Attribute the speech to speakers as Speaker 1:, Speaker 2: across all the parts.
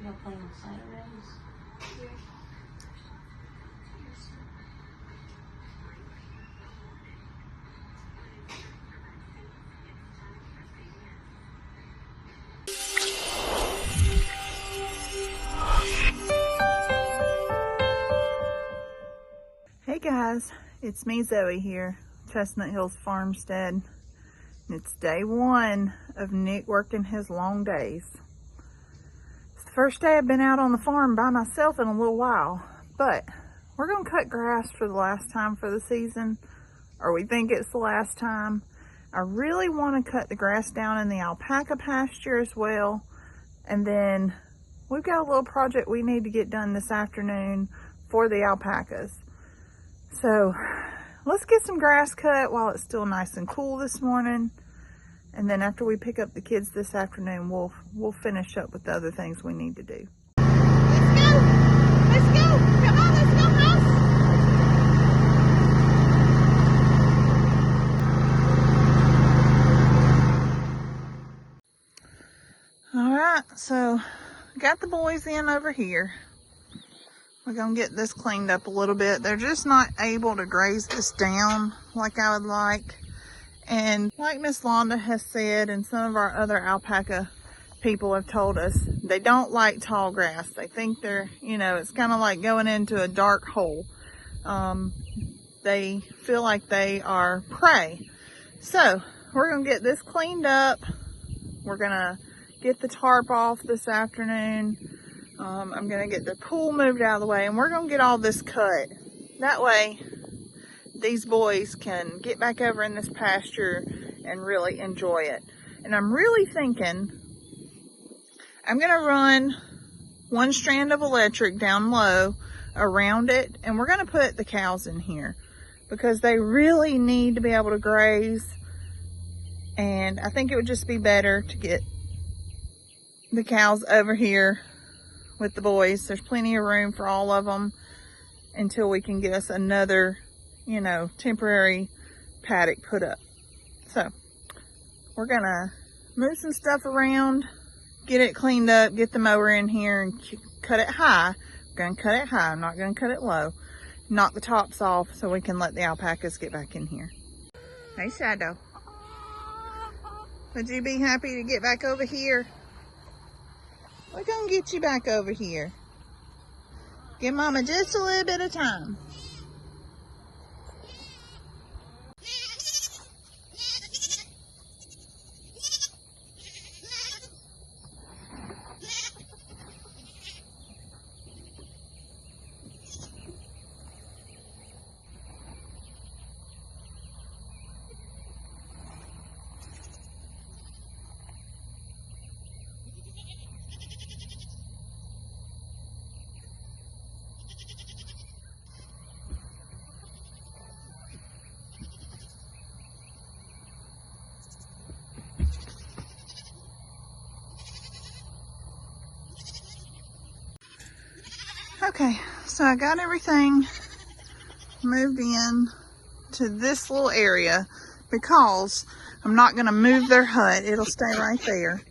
Speaker 1: Y'all playing on Saturdays? Yeah.
Speaker 2: Hey guys, it's me Zoe here, Chestnut Hills Farmstead. It's day one of Nick working his long days. It's the first day I've been out on the farm by myself in a little while, but we're gonna cut grass for the last time for the season, or we think it's the last time. I really want to cut the grass down in the alpaca pasture as well, and then we've got a little project we need to get done this afternoon for the alpacas. So let's get some grass cut while it's still nice and cool this morning. And then after we pick up the kids this afternoon, we'll finish up with the other things we need to do.
Speaker 3: Let's go! Let's go! Come on, let's go, house!
Speaker 2: All right, so got the boys in over here. We're gonna get this cleaned up a little bit. They're just not able to graze this down like I would like. And like Miss Londa has said, and some of our other alpaca people have told us, they don't like tall grass. They think they're, it's kind of like going into a dark hole. They feel like they are prey. So we're gonna get this cleaned up. We're gonna get the tarp off this afternoon. I'm gonna get the pool moved out of the way, and we're gonna get all this cut. That way these boys can get back over in this pasture and really enjoy it. And I'm really thinking I'm gonna run one strand of electric down low around it, and we're gonna put the cows in here because they really need to be able to graze. And I think it would just be better to get the cows over here with the boys. There's plenty of room for all of them until we can get us another, temporary paddock put up. So we're gonna move some stuff around, get it cleaned up, get the mower in here and cut it high. I'm gonna cut it high, I'm not gonna cut it low. Knock the tops off so we can let the alpacas get back in here. Hey Shadow, would you be happy to get back over here? We're gonna get you back over here. Give Mama just a little bit of time. Okay, so I got everything moved in to this little area because I'm not going to move their hut. It'll stay right there.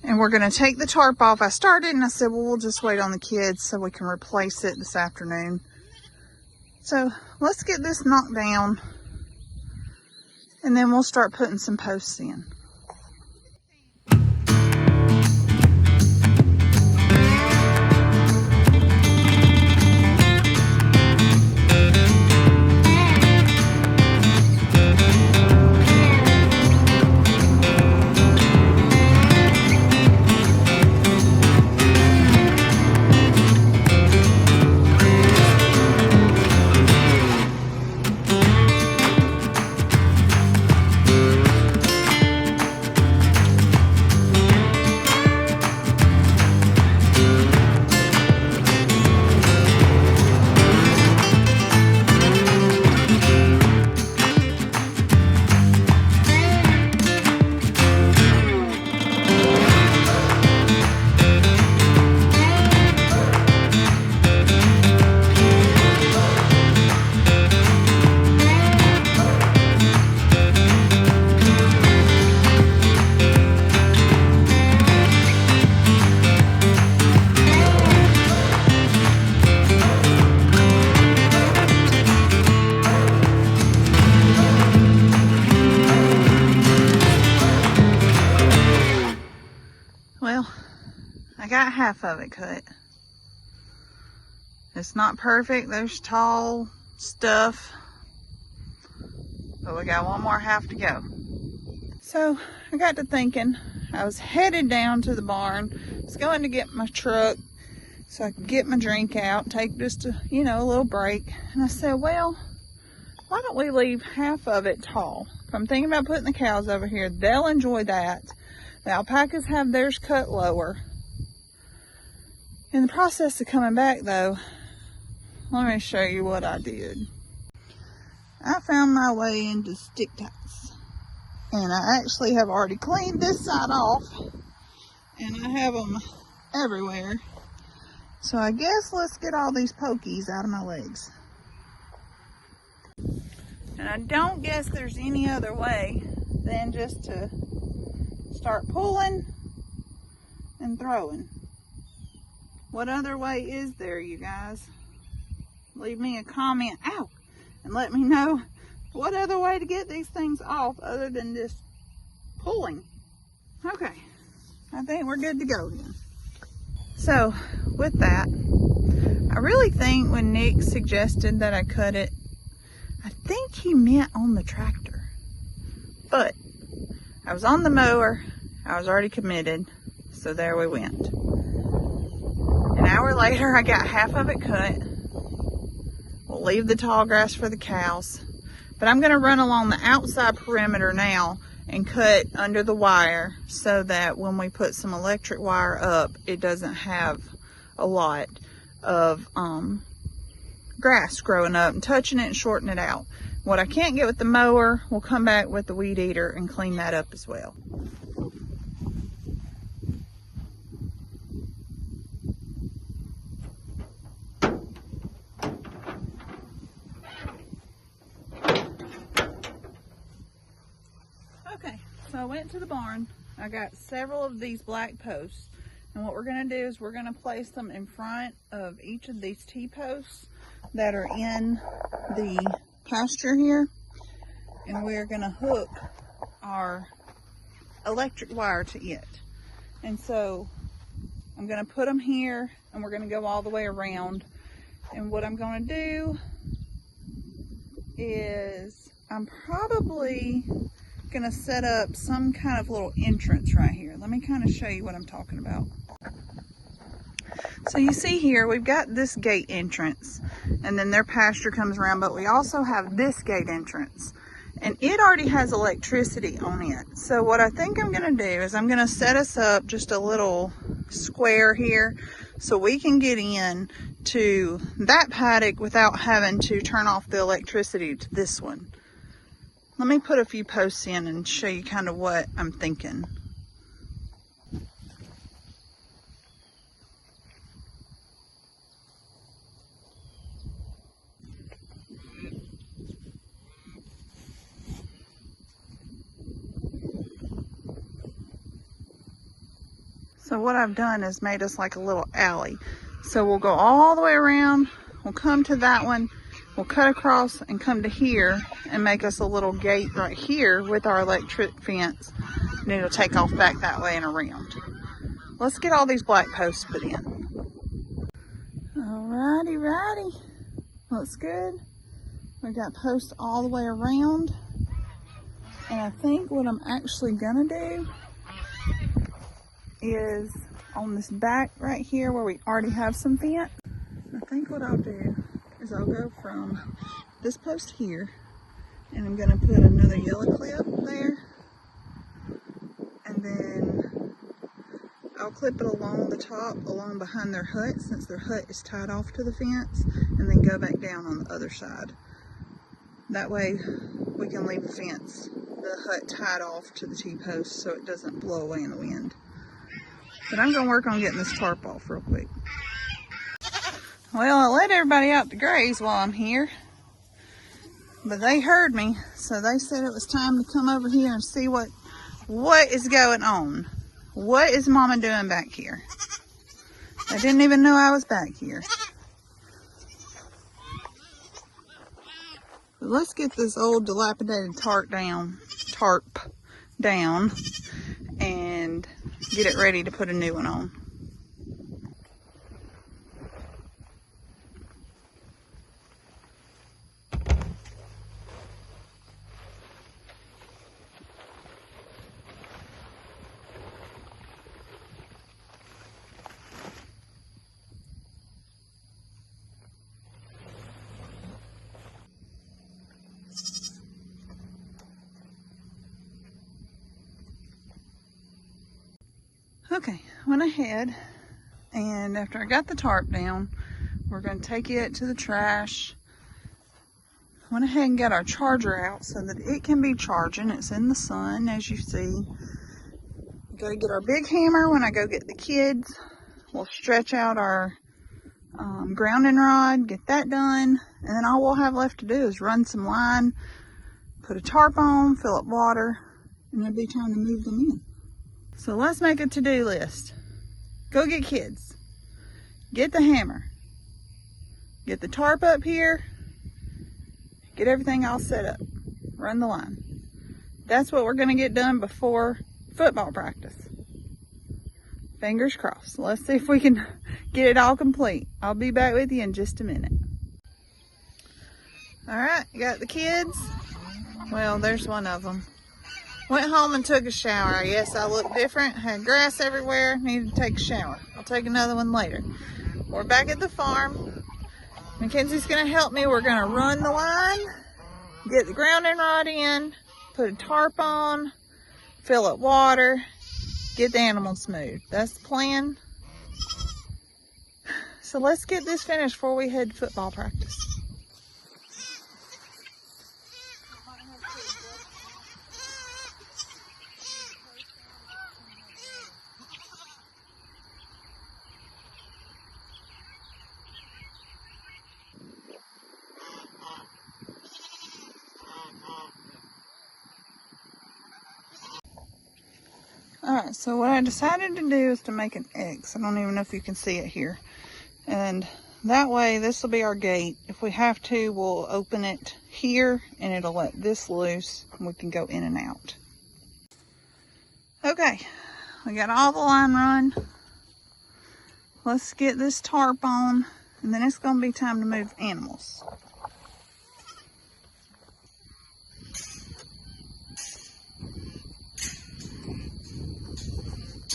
Speaker 2: And we're going to take the tarp off. I started and I said, well, we'll just wait on the kids so we can replace it this afternoon. So let's get this knocked down and then we'll start putting some posts in. Well, I got half of it cut. It's not perfect. There's tall stuff, but we got one more half to go. So I got to thinking, I was headed down to the barn. I was going to get my truck so I could get my drink out, take just a, a little break. And I said, well, why don't we leave half of it tall? If I'm thinking about putting the cows over here, they'll enjoy that. The alpacas have theirs cut lower. In the process of coming back though, let me show you what I did. I found my way into stick ties. And I actually have already cleaned this side off. And I have them everywhere. So I guess let's get all these pokies out of my legs. And I don't guess there's any other way than just to start pulling and throwing. What other way is there, you guys? Leave me a comment out and let me know what other way to get these things off other than just pulling. Okay, I think we're good to go then. So with that, I really think when Nick suggested that I cut it, I think he meant on the tractor. But I was on the mower, I was already committed, so there we went. An hour later, I got half of it cut. We'll leave the tall grass for the cows. But I'm gonna run along the outside perimeter now and cut under the wire so that when we put some electric wire up, it doesn't have a lot of grass growing up and touching it and shorting it out. What I can't get with the mower, we'll come back with the weed eater and clean that up as well. Okay, so I went to the barn. I got several of these black posts. And what we're going to do is we're going to place them in front of each of these T-posts that are in the pasture here. And we're going to hook our electric wire to it. And so I'm going to put them here and we're going to go all the way around. And what I'm going to do is I'm probably going to set up some kind of little entrance right here. Let me kind of show you what I'm talking about. So you see here, we've got this gate entrance and then their pasture comes around, but we also have this gate entrance and it already has electricity on it. So what I think I'm going to do is I'm going to set us up just a little square here so we can get in to that paddock without having to turn off the electricity to this one. Let me put a few posts in and show you kind of what I'm thinking. So what I've done is made us like a little alley. So we'll go all the way around, we'll come to that one, we'll cut across and come to here and make us a little gate right here with our electric fence. And it'll take off back that way and around. Let's get all these black posts put in. Alrighty, righty. Looks good. We got posts all the way around. And I think what I'm actually gonna do is on this back right here where we already have some fence. I think what I'll do is I'll go from this post here and I'm gonna put another yellow clip there, and then I'll clip it along the top, along behind their hut, since their hut is tied off to the fence, and then go back down on the other side. That way we can leave the fence, the hut tied off to the T-post so it doesn't blow away in the wind. But I'm gonna work on getting this tarp off real quick. Well, I let everybody out to graze while I'm here, but they heard me, so they said it was time to come over here and see what is going on. What is Mama doing back here? I didn't even know I was back here. But let's get this old dilapidated tarp down, and get it ready to put a new one on. Okay, went ahead and after I got the tarp down, we're going to take it to the trash. Went ahead and got our charger out so that it can be charging. It's in the sun, as you see. Got to get our big hammer when I go get the kids. We'll stretch out our grounding rod, get that done, and then all we'll have left to do is run some line, put a tarp on, fill up water, and it'll be time to move them in. So let's make a to-do list. Go get kids. Get the hammer. Get the tarp up here. Get everything all set up. Run the line. That's what we're going to get done before football practice. Fingers crossed. Let's see if we can get it all complete. I'll be back with you in just a minute. All right, got the kids. Well, there's one of them. Went home and took a shower. Yes, I look different. Had grass everywhere. Needed to take a shower. I'll take another one later. We're back at the farm. Mackenzie's going to help me. We're going to run the line, get the grounding rod in, put a tarp on, fill up water, get the animals moved. That's the plan. So let's get this finished before we head to football practice. Alright, so what I decided to do is to make an X. I don't even know if you can see it here. And that way, this will be our gate. If we have to, we'll open it here and it'll let this loose and we can go in and out. Okay, we got all the line run. Let's get this tarp on and then it's going to be time to move animals.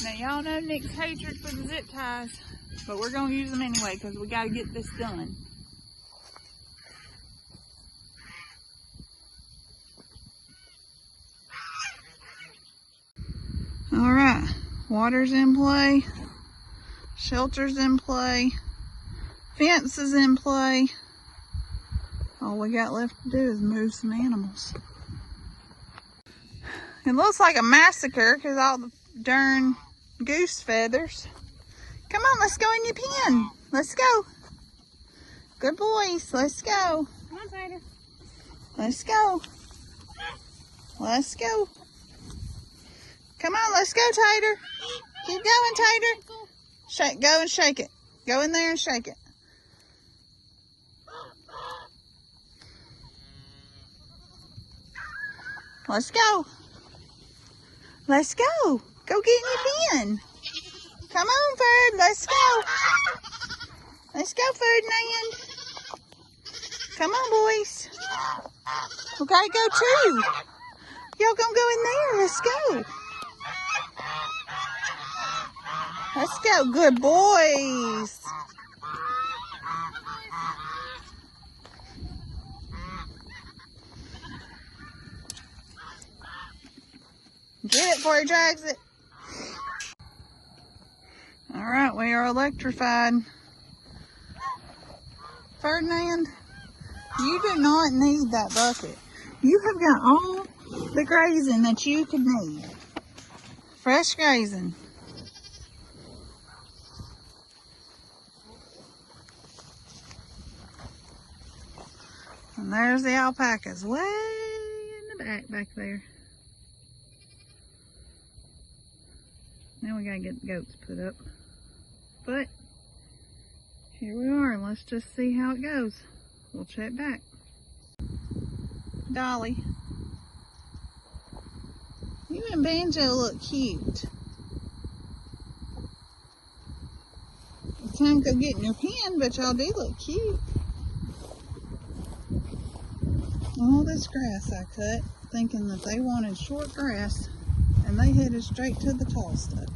Speaker 2: Now y'all know Nick's hatred for the zip ties, but we're going to use them anyway because we got to get this done. Alright, water's in play, shelter's in play, fence is in play. All we got left to do is move some animals. It looks like a massacre because all the darn goose feathers. Come on, let's go in your pen. Let's go. Good boys, let's go.
Speaker 3: Come on, Tater.
Speaker 2: Let's go. Let's go. Come on, let's go, Tater. Keep going, Tater. Shake, go and shake it. Go in there and shake it. Let's go. Let's go. Go get in your pen. Come on, Ferd. Let's go. Let's go, Ferdinand. Come on, boys. We gotta go too. Y'all gonna go in there. Let's go. Let's go. Good boys. Get it before he drags it. All right, we are electrified. Ferdinand, you do not need that bucket. You have got all the grazing that you could need. Fresh grazing. And there's the alpacas way in the back there. Now we gotta get the goats put up. But here we are. Let's just see how it goes. We'll check back. Dolly, you and Banjo look cute. time to go get in your pen, but y'all do look cute. All this grass I cut, thinking that they wanted short grass, and they headed straight to the tall stuff.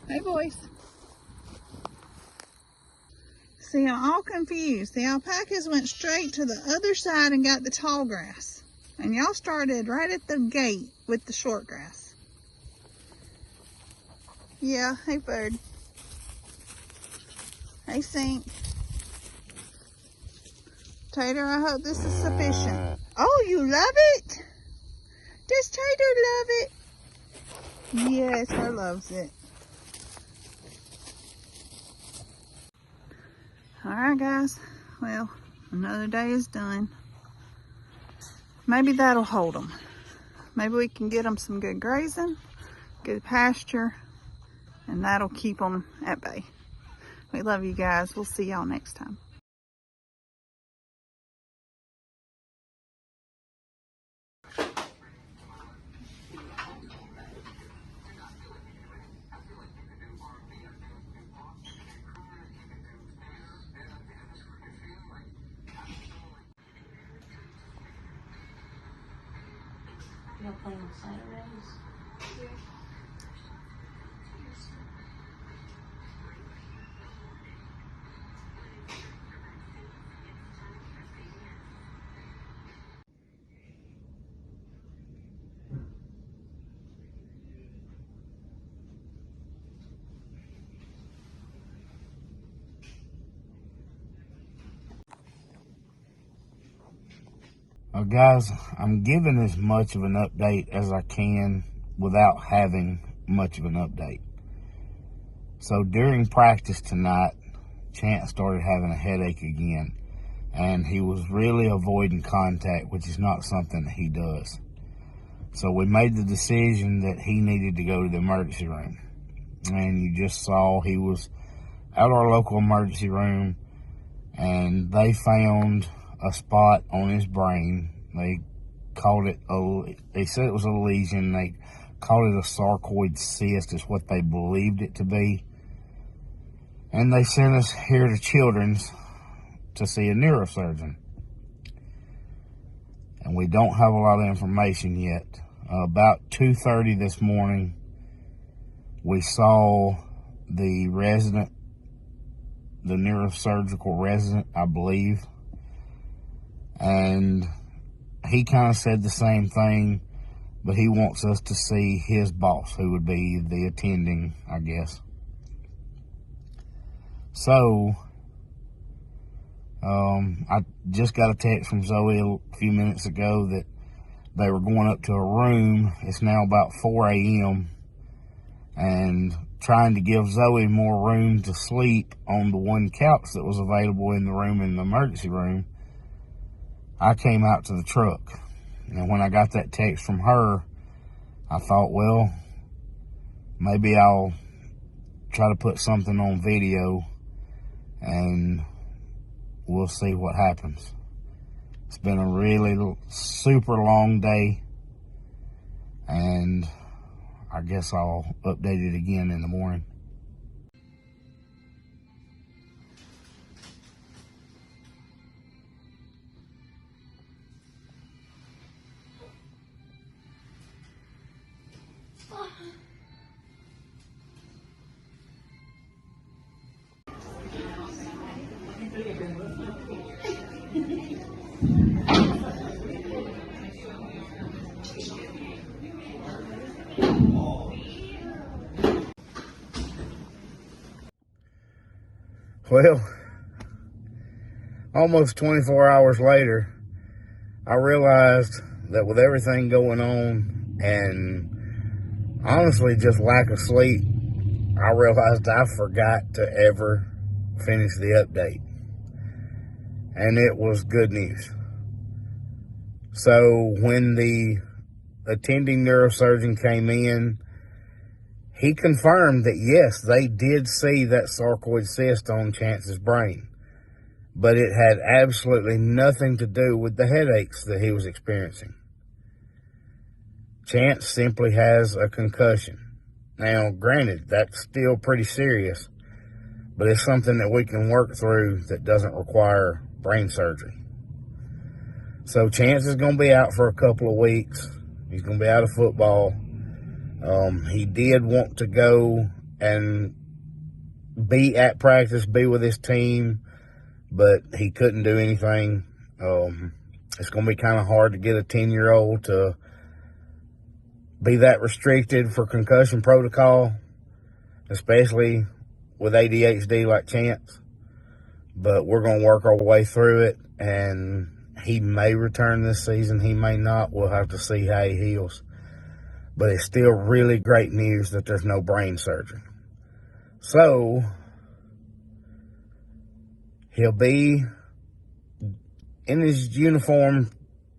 Speaker 2: Hey, boys. See, I'm all confused. The alpacas went straight to the other side and got the tall grass. And y'all started right at the gate with the short grass. Yeah, hey, bird. Hey, Sink. Tater, I hope this is sufficient. Oh, you love it? Does Tater love it? Yes, her loves it. Alright guys, well, another day is done. Maybe that'll hold them. Maybe we can get them some good grazing, good pasture, and that'll keep them at bay. We love you guys. We'll see y'all next time.
Speaker 1: Y'all playing on Saturdays? Yeah.
Speaker 4: Guys, I'm giving as much of an update as I can without having much of an update. So during practice tonight, Chance started having a headache again, and he was really avoiding contact, which is not something that he does. So we made the decision that he needed to go to the emergency room. And you just saw he was at our local emergency room, and they found a spot on his brain. They called it they said it was a lesion. They called it a sarcoid cyst, is what they believed it to be. And they sent us here to Children's to see a neurosurgeon. And we don't have a lot of information yet. About 2:30 this morning, we saw the resident, the neurosurgical resident, I believe. And he kind of said the same thing, but he wants us to see his boss, who would be the attending, I guess. So, I just got a text from Zoe a few minutes ago that they were going up to a room. It's now about 4 a.m. and trying to give Zoe more room to sleep on the one couch that was available in the room, in the emergency room. I came out to the truck, and when I got that text from her, I thought, well, maybe I'll try to put something on video and we'll see what happens. It's been a really super long day, and I guess I'll update it again in the morning. Well, almost 24 hours later, I realized that with everything going on and honestly just lack of sleep, I realized I forgot to ever finish the update. And it was good news. So when the attending neurosurgeon came in, he confirmed that, yes, they did see that sarcoid cyst on Chance's brain, but it had absolutely nothing to do with the headaches that he was experiencing. Chance simply has a concussion. Now, granted, that's still pretty serious, but it's something that we can work through that doesn't require brain surgery. So Chance is going to be out for a couple of weeks. He's going to be out of football. He did want to go and be at practice, be with his team, but he couldn't do anything. It's going to be kind of hard to get a 10-year-old to be that restricted for concussion protocol, especially with ADHD like Chance. But we're going to work our way through it, and he may return this season. He may not. We'll have to see how he heals. But it's still really great news that there's no brain surgery. So he'll be in his uniform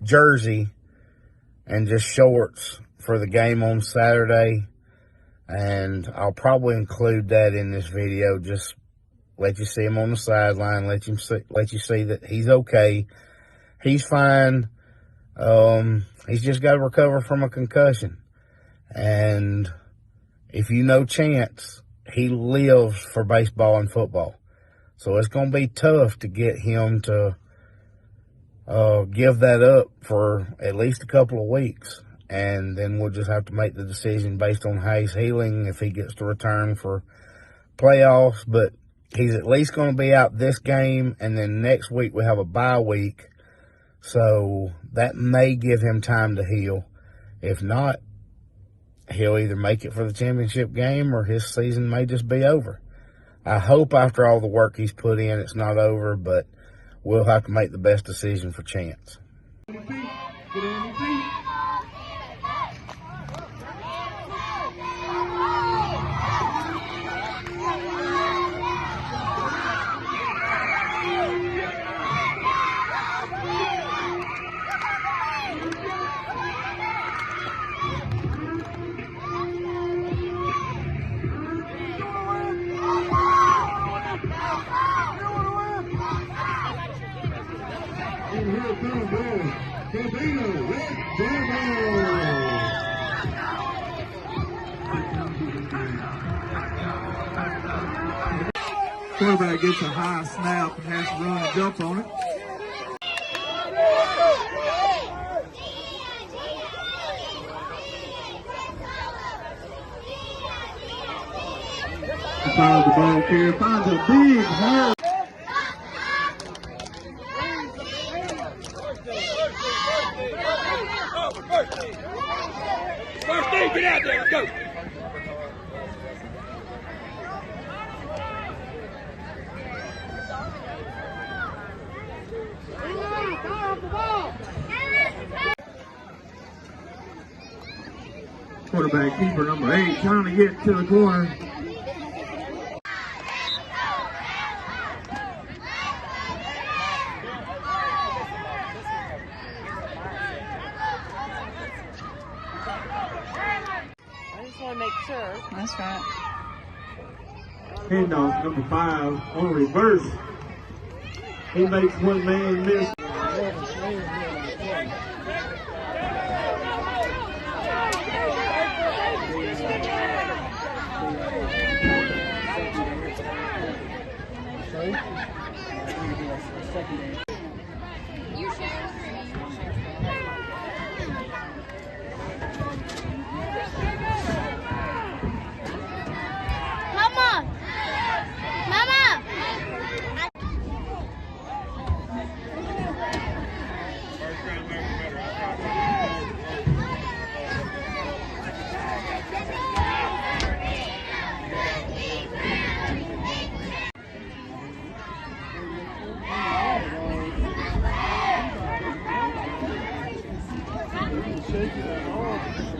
Speaker 4: jersey and just shorts for the game on Saturday. And I'll probably include that in this video. Just let you see him on the sideline. Let you see that he's okay. He's fine. He's just got to recover from a concussion. And if you know Chance, he lives for baseball and football. So it's going to be tough to get him to give that up for at least a couple of weeks. And then we'll just have to make the decision based on how he's healing, if he gets to return for playoffs. But he's at least going to be out this game, and then next week we have a bye week. So that may give him time to heal. If not, he'll either make it for the championship game or his season may just be over. I hope after all the work he's put in, it's not over, but we'll have to make the best decision for Chance.
Speaker 5: Quarterback gets a high snap and has to run and jump on it. He finds the ball carrier, finds a big hole.
Speaker 6: First thing, get out there, let's go.
Speaker 5: Quarterback keeper number 8 trying to get to the corner.
Speaker 3: I just want to make sure.
Speaker 2: That's right.
Speaker 5: Handoff number 5 on reverse. He makes one man miss.
Speaker 6: Shake it at all.